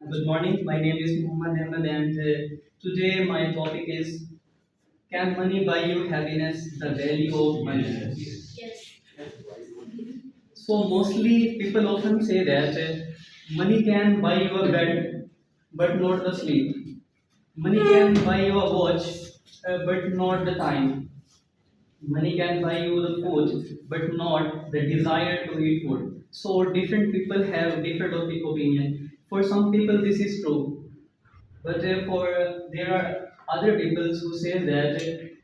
Good morning. My name is Muhammad Ahmed, and today my topic is: Can money buy you happiness? The value of money. So mostly people often say that money can buy you a bed, but not the sleep. Money can buy you a watch, but not the time. Money can buy you the food, but not the desire to eat food. So different people have different opinion. For some people, this is true. But there are other people who say that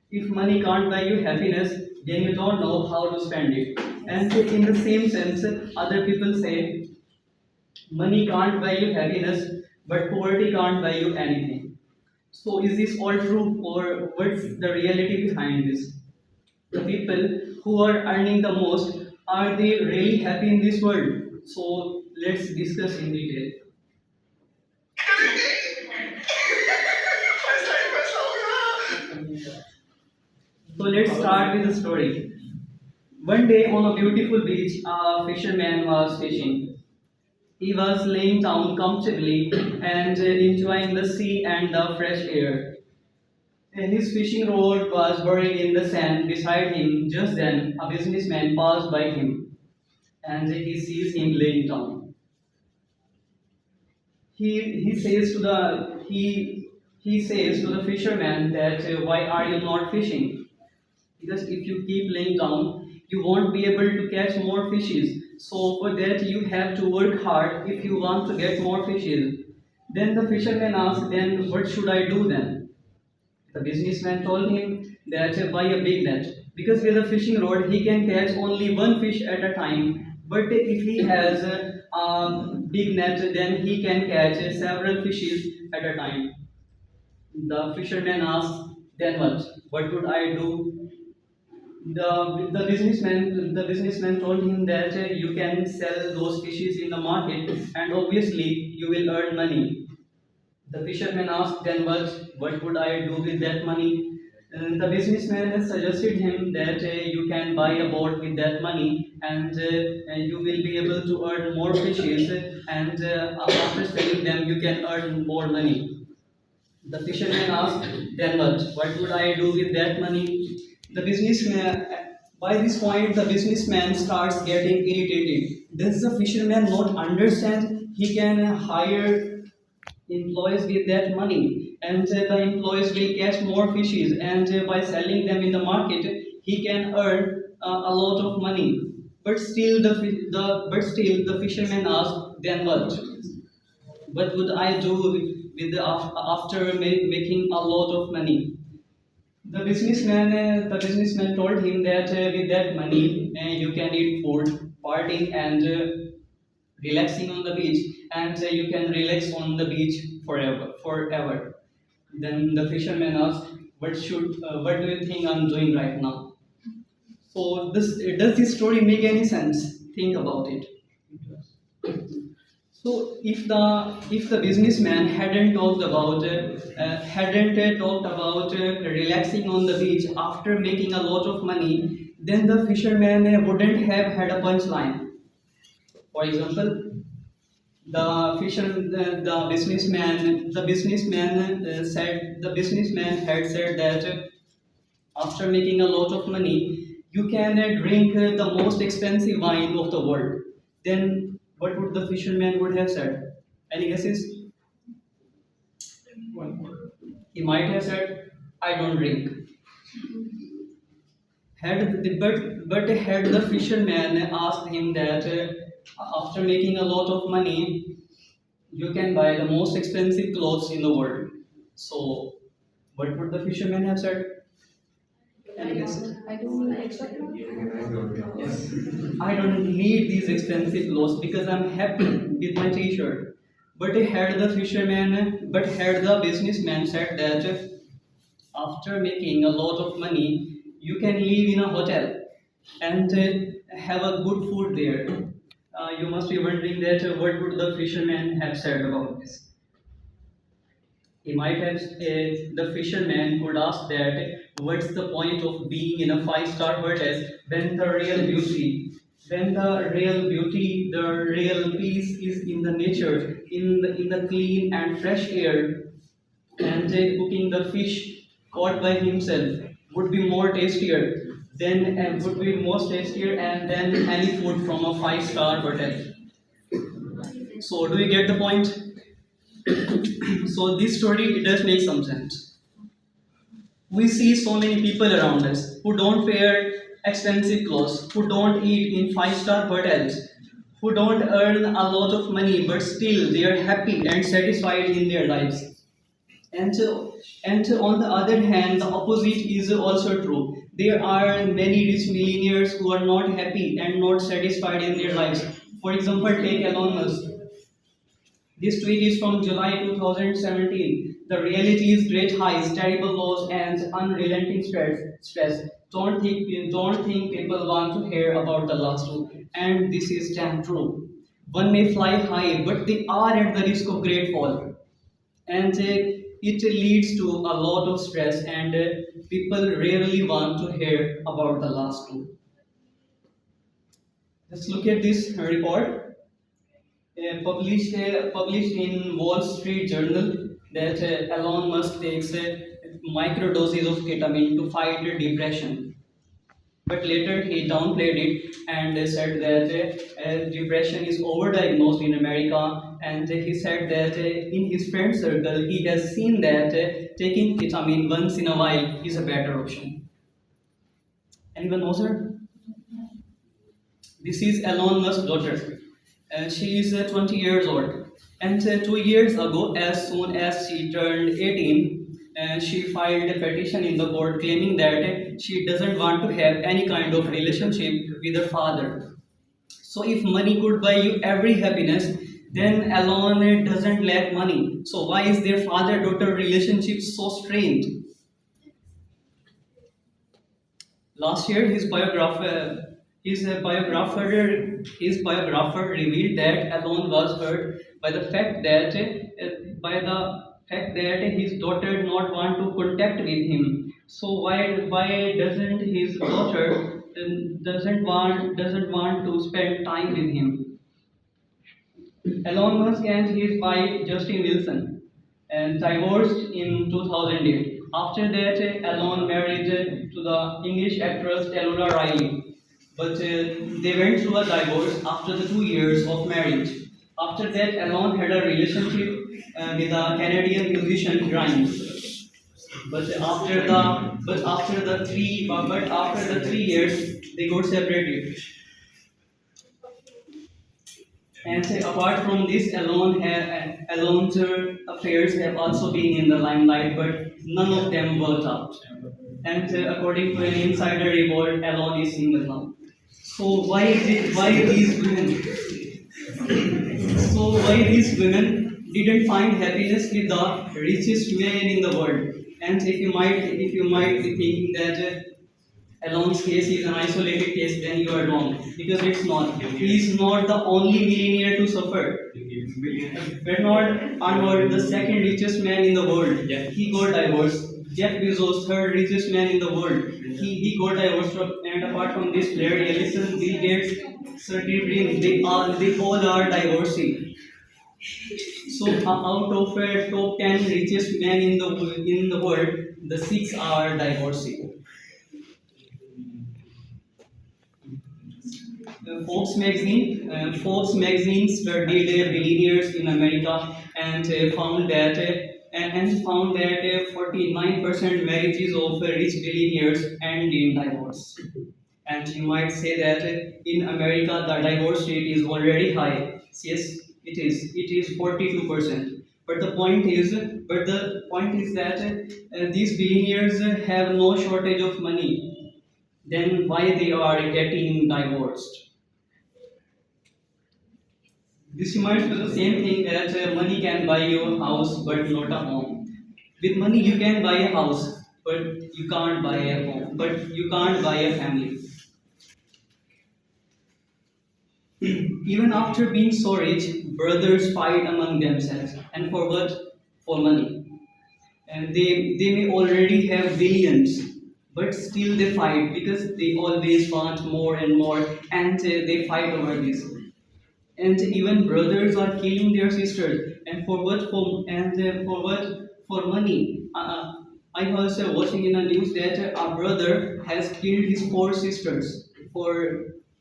if money can't buy you happiness, then you don't know how to spend it. And in the same sense, other people say money can't buy you happiness, but poverty can't buy you anything. So is this all true, or what's the reality behind this? The people who are earning the most, are they really happy in this world? So let's discuss in detail. So let's start with the story. One day on a beautiful beach, a fisherman was fishing. He was laying down comfortably and enjoying the sea and the fresh air. And his fishing rod was buried in the sand beside him. Just then, a businessman passed by him, and he sees him laying down. He says to the fisherman that why are you not fishing? Because if you keep laying down, you won't be able to catch more fishes. So for that you have to work hard if you want to get more fishes. Then the fisherman asked, then what should I do then? The businessman told him that buy a big net, because with a fishing rod he can catch only one fish at a time. But if he has a big net, then he can catch several fishes at a time. The fisherman asked, then what? What would I do? The businessman told him that you can sell those fishes in the market, and obviously you will earn money. The fisherman asked, then what would I do with that money? The businessman suggested him that you can buy a boat with that money, and you will be able to earn more fishes, and after selling them you can earn more money. The fisherman asked, then what? What would I do with that money? The businessman, by this point, the businessman starts getting irritated. Does the fisherman not understand he can hire employees with that money, and the employees will catch more fishes, and by selling them in the market he can earn a lot of money. But still the fisherman asked, then what would I do with after making a lot of money? The businessman told him that with that money you can eat food, partying, and relaxing on the beach, and you can relax on the beach forever. Then the fisherman asked, what do you think I'm doing right now? So this does this story make any sense? Think about it. So if the businessman hadn't talked about relaxing on the beach after making a lot of money, then the fisherman wouldn't have had a punchline. For example, the businessman had said that after making a lot of money, you can drink the most expensive wine of the world. Then what would the fisherman would have said? Any guesses? He might have said, "I don't drink." Had the fisherman asked him that after making a lot of money, you can buy the most expensive clothes in the world. So, what would the fisherman have said? Any guesses? I don't need extra clothes. Yes. I don't need these expensive clothes because I'm happy with my t-shirt. But had the businessman said that after making a lot of money, you can live in a hotel and have a good food there. You must be wondering that what would the fisherman have said about this? He might have, the fisherman would ask that what's the point of being in a five-star hotel when the real beauty When the real beauty, the real peace is in the nature, in the clean and fresh air, and cooking the fish caught by himself would be more tastier would be most tastier and than any food from a five-star hotel. So do you get the point? So this story it does make some sense. We see so many people around us who don't wear expensive clothes, who don't eat in five-star hotels, who don't earn a lot of money, but still they are happy and satisfied in their lives. And on the other hand, the opposite is also true. There are many rich millionaires who are not happy and not satisfied in their lives. For example, take Elon Musk. This tweet is from July 2017. The reality is great highs, terrible lows, and unrelenting stress. Don't think people want to hear about the last two. And this is damn true. One may fly high, but they are at the risk of great fall, and it leads to a lot of stress, and people rarely want to hear about the last two. Just look at this report published in Wall Street Journal that Elon Musk takes microdoses of ketamine to fight depression. But later he downplayed it and said that depression is overdiagnosed in America. And he said that in his friend circle, he has seen that taking ketamine once in a while is a better option. Anyone knows her? This is Elon Musk's daughter. She is 20 years old. And 2 years ago, as soon as she turned 18, she filed a petition in the court claiming that she doesn't want to have any kind of relationship with her father. So, if money could buy you every happiness, then Elon doesn't lack money. So, why is their father daughter relationship so strained? Last year, his biographer revealed that Alon was hurt by the fact that his daughter did not want to contact with him. So why doesn't his daughter doesn't want to spend time with him? Elon Musk and his wife Justin Wilson and divorced in 2008. After that, Elon married to the English actress Elora Riley. But they went through a divorce after the 2 years of marriage. After that, Elon had a relationship with a Canadian musician Grimes. But after the 3 years, they got separated. And apart from this, Alon's affairs have also been in the limelight, but none of them worked out. And according to an insider report, Alon is single now. So why these women didn't find happiness with the richest man in the world? And if you might be thinking that Alon's case is an isolated case, then you are wrong. Because it's not. He is not the only millionaire to suffer. Bernard Arnault, the second richest man in the world, he got divorced. Jeff Bezos, third richest man in the world, he got divorced. And apart from this, Larry Ellison, Bill Gates, Sergey Brin, they all are divorcing. So out of top 10 richest men in the world, the six are divorcing. Forbes magazine studied billionaires in America and found that 49% marriages of rich billionaires end in divorce. And you might say that in America the divorce rate is already high. Yes, it is. It is 42%. But the point is that these billionaires have no shortage of money. Then why they are getting divorced? This reminds me of the same thing that money can buy you a house but not a home. With money you can buy a house, but you can't buy a home, but you can't buy a family. Even after being so rich, brothers fight among themselves. And for what? For money. And they may already have billions, but still they fight because they always want more and more, and they fight over this. And even brothers are killing their sisters, and for what? For what? For money. I was watching in a news that a brother has killed his four sisters for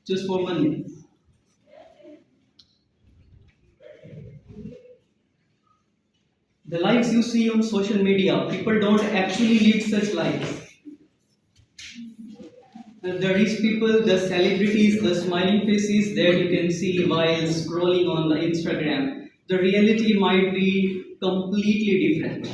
just for money. The lives you see on social media, people don't actually lead such lives. The rich people, the celebrities, the smiling faces that you can see while scrolling on the Instagram, the reality might be completely different.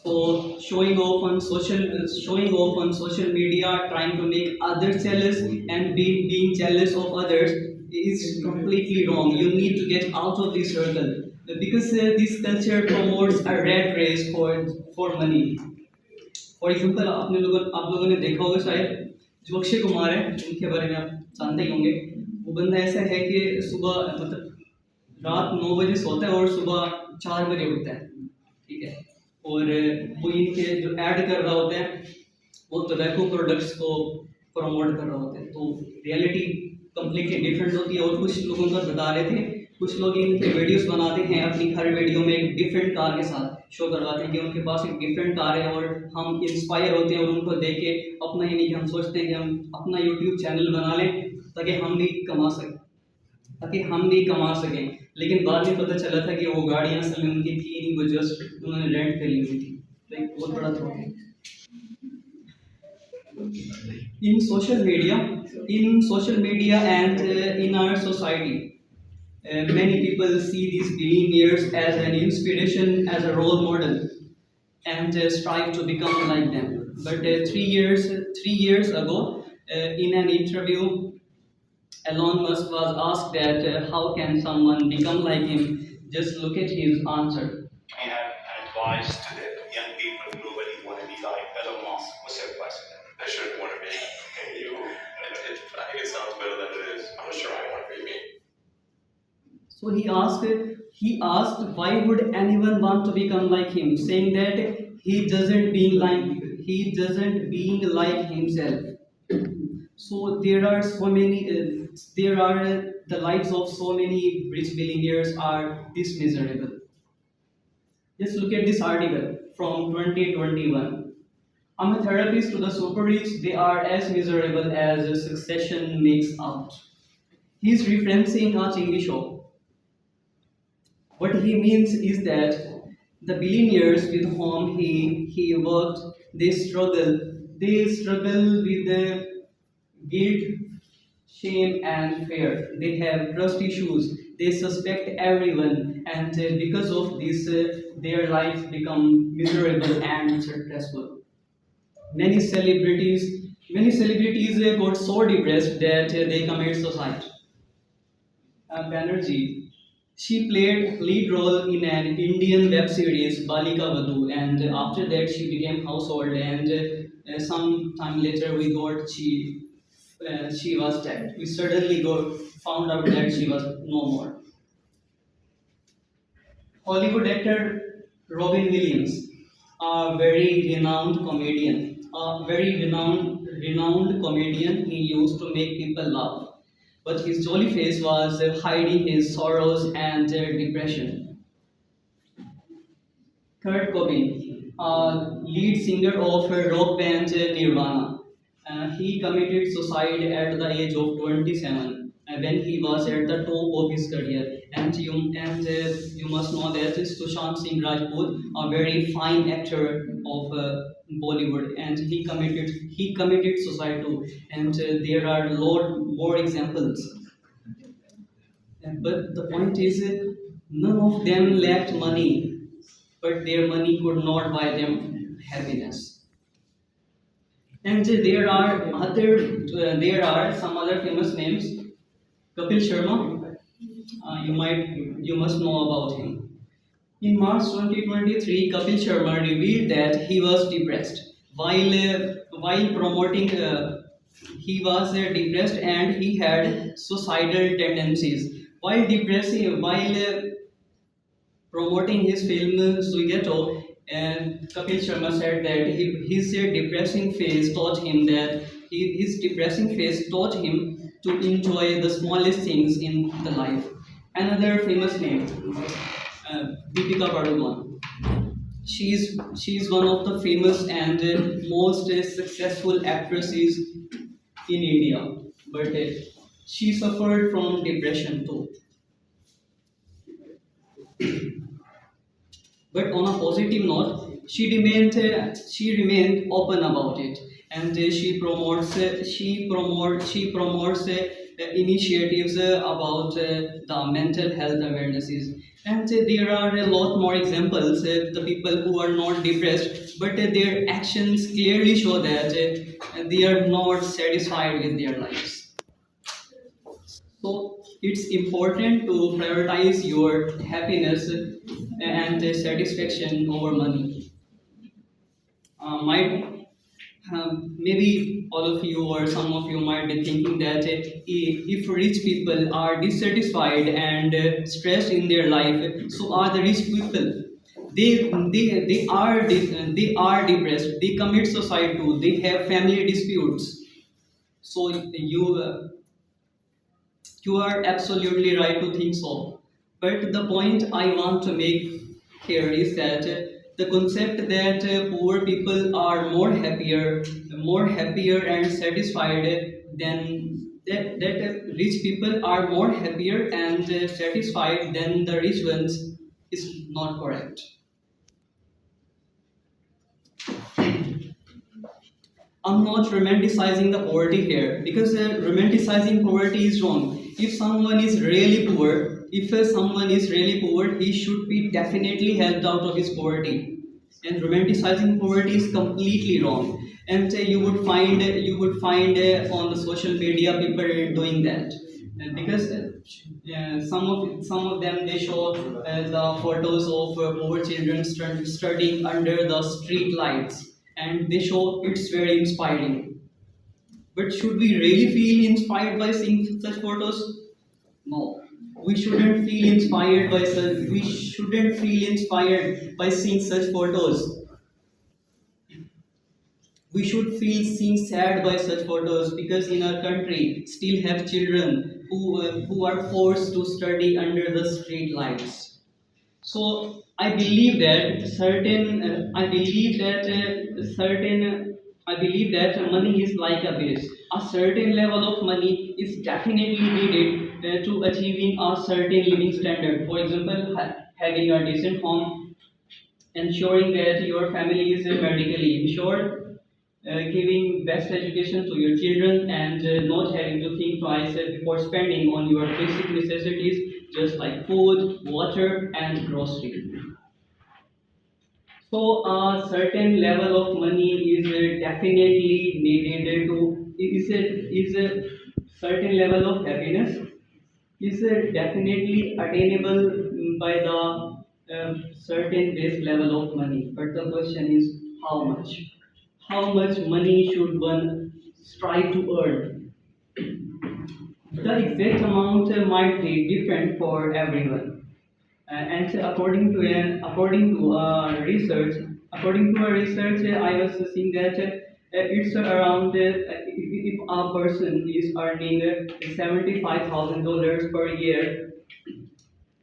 So showing off on social media, trying to make others jealous and being jealous of others is completely wrong. You need to get out of this circle because this culture promotes a rat race for money. For example आप लोगों ने देखा होगा शायद, जो अक्षय कुमार है उनके बारे में आप जानते ही होंगे। वो बंदा ऐसा है कि सुबह मतलब रात 9 बजे सोता है और सुबह 4 बजे उठता है, ठीक है। और वो इनके जो ऐड कर रहा होता है वो टोबैको प्रोडक्ट्स को प्रमोट कर रहा होता है, तो रियलिटी कम्प्लीटली डिफरेंट होती है। और कुछ लोगों का बता रहे थे, कुछ लोग इनके वीडियोस बनाते हैं, अपनी हर वीडियो में एक डिफरेंट कार के साथ शो करवाते हैं कि उनके पास एक डिफरेंट कार है, और हम इंस्पायर होते हैं और उनको देख के अपना ही नहीं कि हम सोचते हैं कि हम अपना यूट्यूब चैनल बना लें ताकि हम भी कमा सकें। लेकिन बाद में पता चला था कि वो गाड़ियाँ असल में उनकी थी नहीं, वो जस्ट उन्होंने रेंट पे ली हुई थी। तो एक बहुत बड़ा धोखा है। In social media and in our society, many people see these billionaires as an inspiration, as a role model, and strive to become like them. But 3 years ago, in an interview, Elon Musk was asked that how can someone become like him? Just look at his answer. We have advice to the young people globally want to be like Elon Musk. What's your advice to them? They shouldn't want to be you. I think it sounds better than it is. I'm not sure I want to be me. So he asked why would anyone want to become like him, saying that he doesn't being like himself. So the lives of so many rich billionaires are this miserable. Just look at this article from 2021. I'm a therapist to the super rich, they are as miserable as Succession makes out. He's referencing a TV show. What he means is that the billionaires with whom he worked, they struggle with the guilt, shame, and fear. They have trust issues. They suspect everyone, and because of this, their lives become miserable and stressful. Many celebrities got so depressed that they commit suicide. Banerjee, she played lead role in an Indian web series Balika Vadhu, and after that she became household. And some time later, she was dead. We suddenly found out that she was no more. Hollywood actor Robin Williams, a very renowned comedian. He used to make people laugh, but his jolly face was hiding his sorrows and depression. Kurt Cobain, lead singer of rock band Nirvana, he committed suicide at the age of 27 when he was at the top of his career. And you must know that Sushant Singh Rajput, a very fine actor of Bollywood, and he committed suicide too. And there are a lot more examples. But the point is, none of them lacked money, but their money could not buy them happiness. And there are some other famous names. Kapil Sharma, you must know about him. In March 2023, Kapil Sharma revealed that he was depressed while promoting. He was depressed and he had suicidal tendencies. While promoting his film Suigeto, And Kapil Sharma said that his depressing phase taught him that his depressing phase taught him to enjoy the smallest things in the life. Another famous name, Deepika Padukone. She is one of the famous and most successful actresses in India, but she suffered from depression too. But on a positive note, she remained open about it, and she promotes initiatives about the mental health awarenesses. And there are a lot more examples. The people who are not depressed, but their actions clearly show that they are not satisfied with their lives. So it's important to prioritize your happiness and satisfaction over money. Might maybe all of you or some of you might be thinking that if rich people are dissatisfied and stressed in their life, so are the rich people. They are depressed. They commit suicide too. They have family disputes. So you are absolutely right to think so. But the point I want to make here is that the concept that poor people are more happier and satisfied than that rich people are more happier and satisfied than the rich ones is not correct. I'm not romanticizing the poverty here because romanticizing poverty is wrong. If someone is really poor, he should be definitely helped out of his poverty. And romanticizing poverty is completely wrong. And you would find on the social media people doing that. Because some of them they show the photos of poor children studying under the street lights, and they show it's very inspiring. But should we really feel inspired by seeing such photos? No. We shouldn't feel inspired by seeing such photos. We should feel seeing sad by such photos because in our country still have children who are forced to study under the street lights. So I believe that money is like a base. A certain level of money is definitely needed to achieving a certain living standard. For example, having a decent home, ensuring that your family is medically insured, giving best education to your children, and not having to think twice before spending on your basic necessities, just like food, water, and grocery. So a certain level of money is definitely needed to is a certain level of happiness is definitely attainable by the certain base level of money. But the question is how much? How much money should one strive to earn? The exact amount might be different for everyone. And so according to a research, I was seeing that it's around if a person is earning $75,000 per year,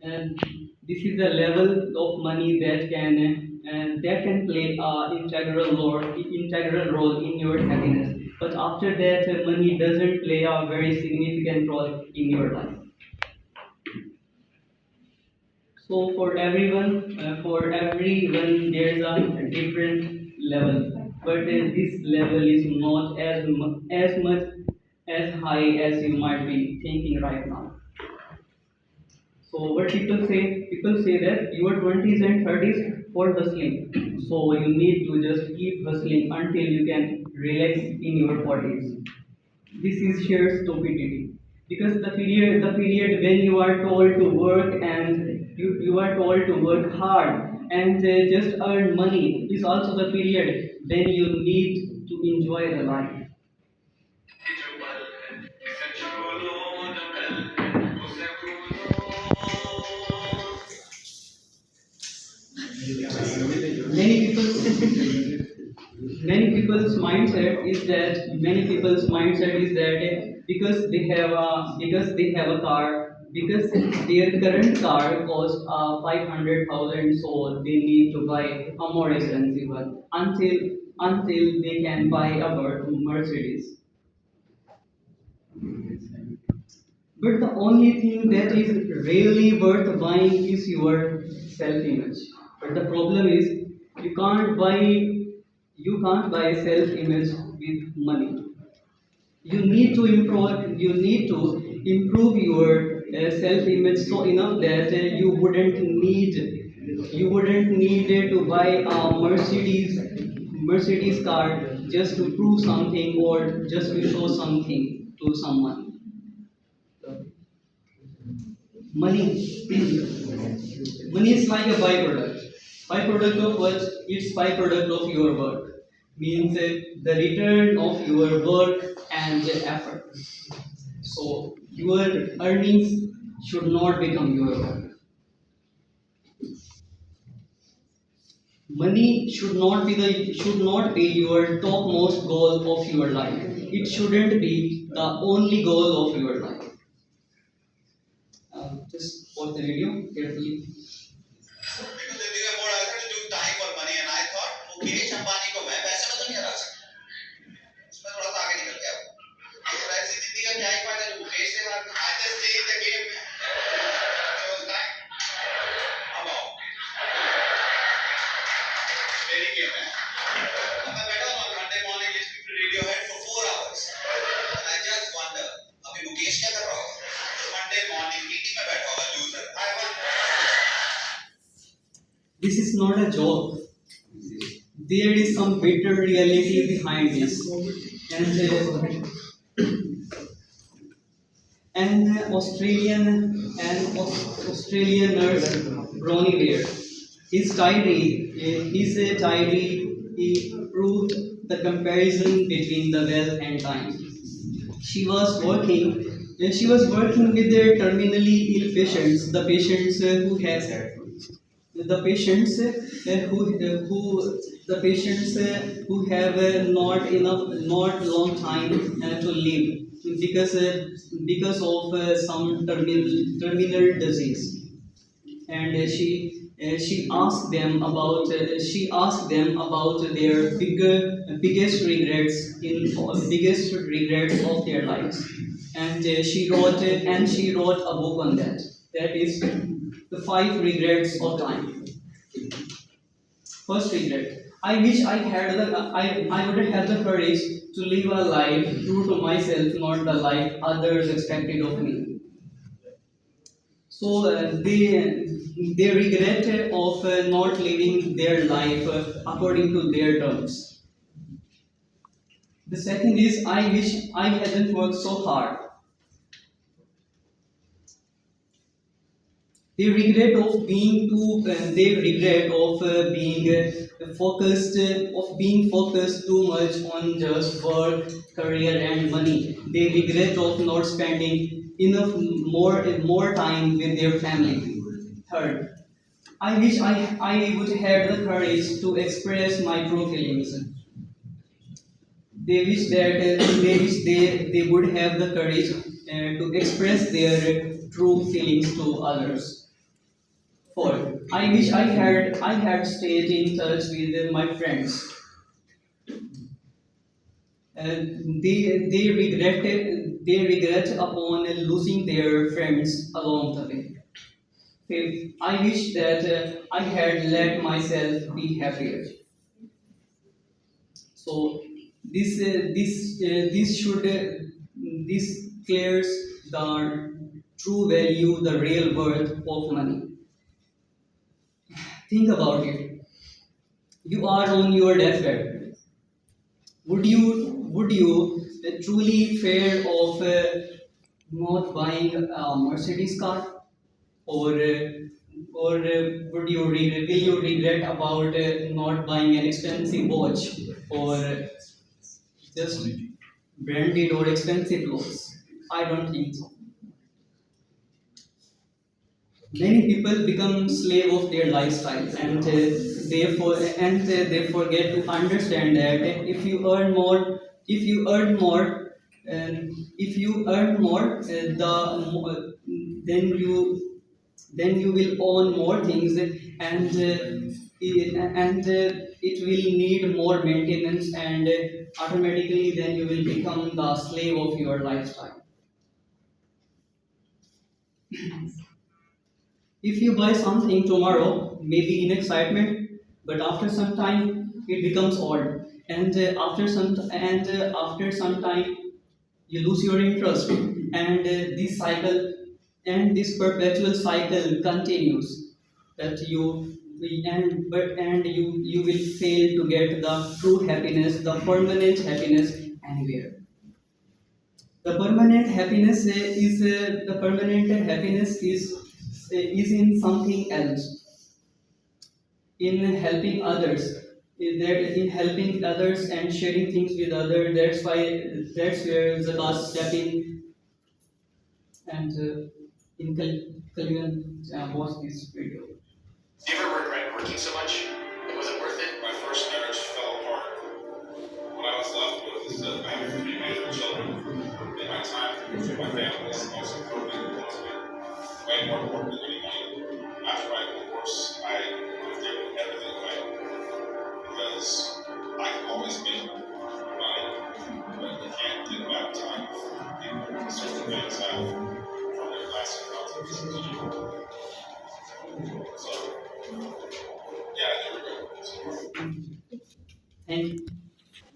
and this is the level of money that can play an integral role in your happiness. But after that, money doesn't play a very significant role in your life. So for everyone, there's a different level, but this level is not as much as high as you might be thinking right now. So what people say that your 20s and 30s for hustling. So you need to just keep hustling until you can relax in your 40s. This is sheer stupidity because the period when you are told to work and you are told to work hard and just earn money is also the period when you need to enjoy the life. Many people, many people's mindset is that because they have a car, because their current car costs 500,000, so they need to buy a more expensive one until they can buy a Mercedes. But the only thing that is really worth buying is your self-image. But the problem is you can't buy self-image with money. You need to improve your self-image so enough that you wouldn't need to buy a Mercedes car just to prove something or just to show something to someone. Money. Money is like a byproduct. Byproduct of what? It's byproduct of your work. Means the return of your work and effort. So your earnings should not become your work. Money should not be your topmost goal of your life. It shouldn't be the only goal of your life. Just watch the video carefully. because they were more either to do time or money, and I thought Mukesh Ambani को मैं पैसे में तो नहीं हरा सकता, उसमें थोड़ा सा आगे निकल गया। तो ऐसी जिंदगी का क्या ही फायदा जो मुकेश से बात I just stay in the game में chose time अब आओ मेरी गेम है अब मैं बैठा हूँ Monday morning listening to Radiohead for 4 hours and I just wonder अभी मुकेश क्या कर रहा होगा Monday morning meeting में बैठा होगा loser I wonder This is not a joke. There is some bitter reality behind this. And Australian nurse Bronnie Ware, his diary he proved the comparison between the wealth and time. She was working with the terminally ill patients, the patients who has the patients who have not long time to live because of some terminal disease, and she asked them about their biggest regrets of their lives, and she wrote a book on that. That is the 5 regrets of time. First regret: I wish I would have the courage to live a life true to myself, not the life others expected of me. So they regret of not living their life according to their terms. The second is I wish I hadn't worked so hard. They regret of being focused too much on just work, career, and money. They regret of not spending enough more time with their family. Third, I wish I would have the courage to express my true feelings. They wish they would have the courage to express their true feelings to others. Fourth, I wish I had stayed in touch with my friends. They regret upon losing their friends along the way. Fifth, I wish that I had let myself be happier. So this clears the true value, the real worth of money. Think about it. You are on your deathbed. Would you truly fear of not buying a Mercedes car, or will you regret about not buying an expensive watch or just branded or expensive clothes? I don't think so. Many people become slave of their lifestyle, and they forget to understand that if you earn more, if you earn more, if you earn more, then you will own more things, and it will need more maintenance, and automatically then you will become the slave of your lifestyle. If you buy something tomorrow, maybe in excitement, but after some time it becomes old, and after some time you lose your interest, and this cycle and this perpetual cycle continues. That you and you will fail to get the true happiness, the permanent happiness anywhere. The permanent happiness is in something else, in helping others. In helping others and sharing things with others. That's where Zakat step in, and in Kalyan watch this video. Do you ever regret working so much? Was it worth it? My first marriage fell apart. What I was left with is that I have three major children, and my time with my family is the most important thing to me. Way more important than any money. After my divorce, I have given everything away because I can always make money, but you can't get back time. People, certain things have from their last relatives.